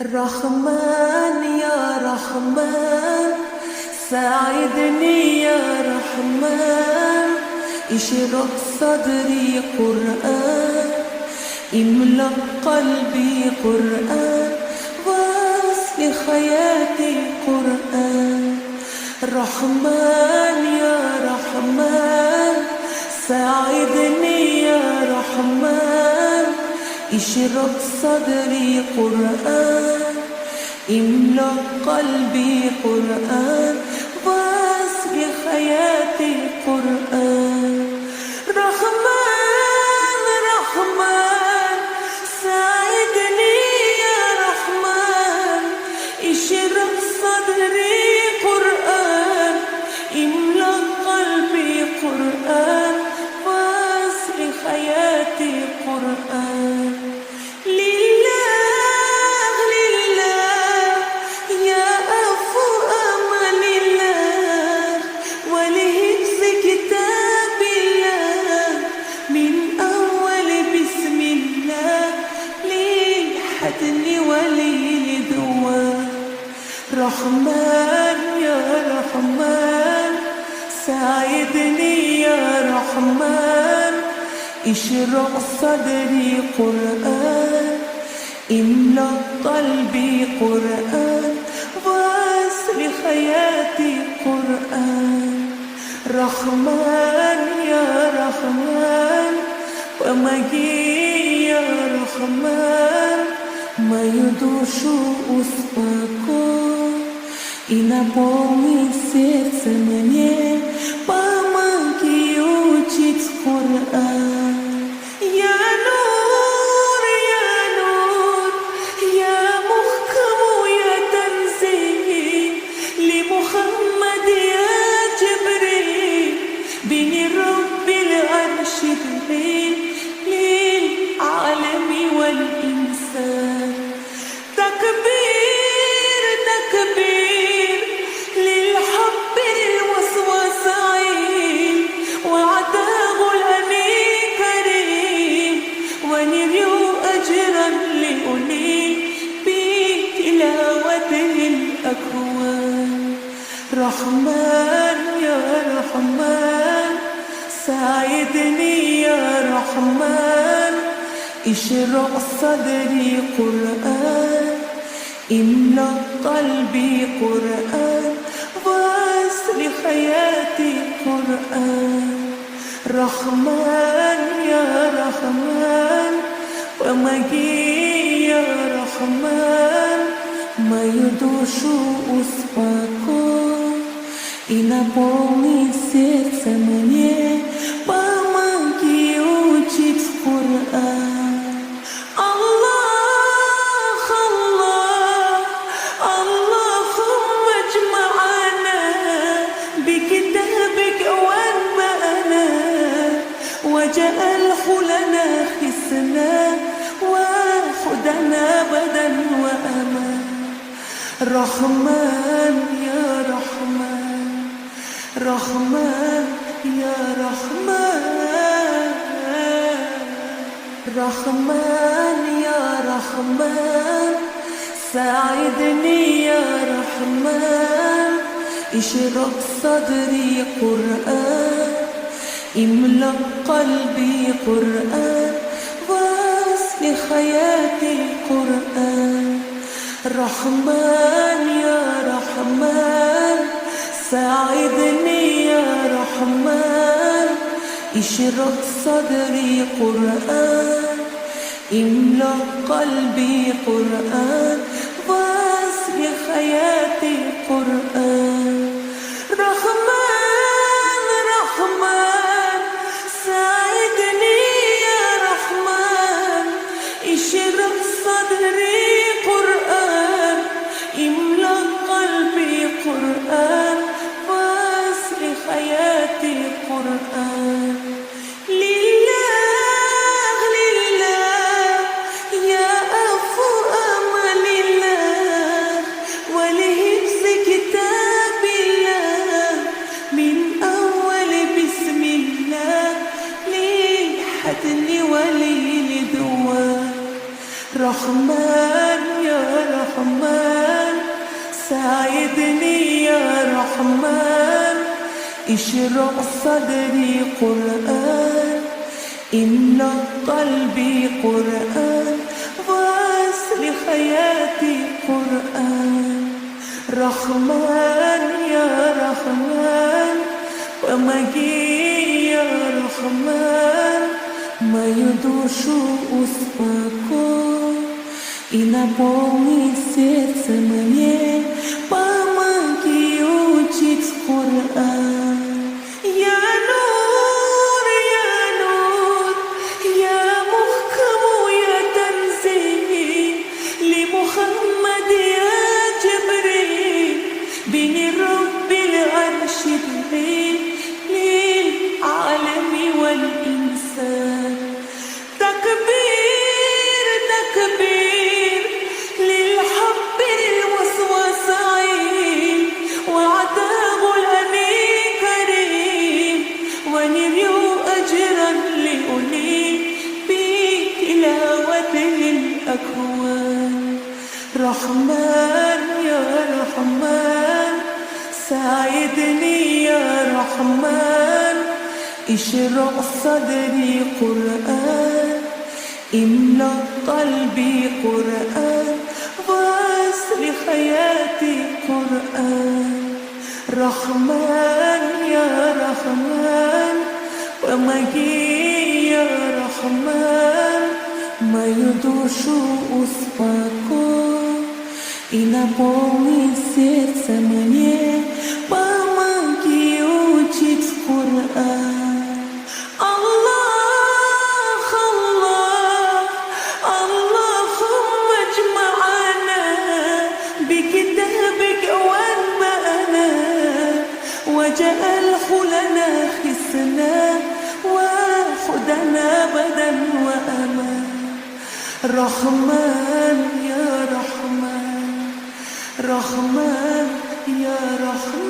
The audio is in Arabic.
رحمن يا رحمن، ساعدني يا رحمن، اشرح صدري قرآن، املأ قلبي قرآن، واصل حياتي قرآن. رحمن يا رحمن، ساعدني يا رحمن، اشرح صدري قرآن، املأ قلبي قرآن، واصل حياتي قرآن. رحمن رحمن، ساعدني يا رحمن، اشرح صدري قرآن، املأ قلبي قرآن، واصل حياتي قرآن. رحمن يا رحمن، ساعدني يا رحمن، اشرح صدري قرآن، املأ قلبي قرآن، واصل حياتي قرآن. رحمن يا رحمن، помоги يا رحمن, мою душу успокой и наполни сердце мне, помоги учить Коран. Я нур, я нур, я мухкаму, я танзиль, ли Мухаммад я Джибриль, бини раббил арши диль, للعالم والإنسان. تكبير تكبير للحب الوسواس عين، وعداه الأمين كريم، ونرجو أجرا لأولي بتلاوته الأكوان. رحمن يا رحمن، ساعدني يا رحمن، اشرح صدري قرآن، املأ قلبي قرآن، واصل حياتي قرآن. رحمن يا رحمن، помоги يا رحمن, мою душу успокой и наполни сердце мне, помоги учить Коран. الله الله اللهم اجمعنا بكتابك وانبأنا، واجعله لنا حسنا وخدنا أبدا وأمان. رحمن يا رحمن، رحمن يا رحمن، رحمن يا رحمن، ساعدني يا رحمن، اشرح صدري قرآن، املأ قلبي قرآن، واصل حياتي قرآن. رحمن يا رحمن، ساعدني يا رحمن، اشرح صدري قرآن، املأ قلبي قرآن، واصل حياتي قرآن. رحمن رحمن، ساعدني يا رحمن، اشرح صدري قرآن، املأ قلبي قرآن، واصل حياتي قرآن. لله لله يا أفو أمل الله، ولحفظ كتاب الله من أول بسم الله للحتم وللدوام. رحمن يا رحمن. رحمن ساعدني يا رحمن اشرح صدري قرآن إن قلبي قرآن وأصل حياتي قرآن رحمن يا رحمن pomagi ya Rahman moju dušu uspoko I napomni srce мне помоги учить Kur'an ya nur ya nur ya muhkam ya tanzil li Muhammad ya Jibril bini rabbil arsh للعالم والإنسان تكبير تكبير للحب الوسواس عين وعذاب الأمين كريم ونريو أجرا لأولي بتلاوته الأكوان رحمن يا رحمن ساعدني يا رحمن اشرح صدري قرآن إن قلبي قرآن وأصل حياتي قرآن رحمن يا رحمن pomagi ya Rahman moju dušu uspoko I napomni srce мне помоги учить Kur'an Allah Allah Allahumma اجمعنا بكتابك وانبأنا واجعله لنا حسنا وخذنا أبدا وأمان رحمن يا رحمن رحمن يا رحمن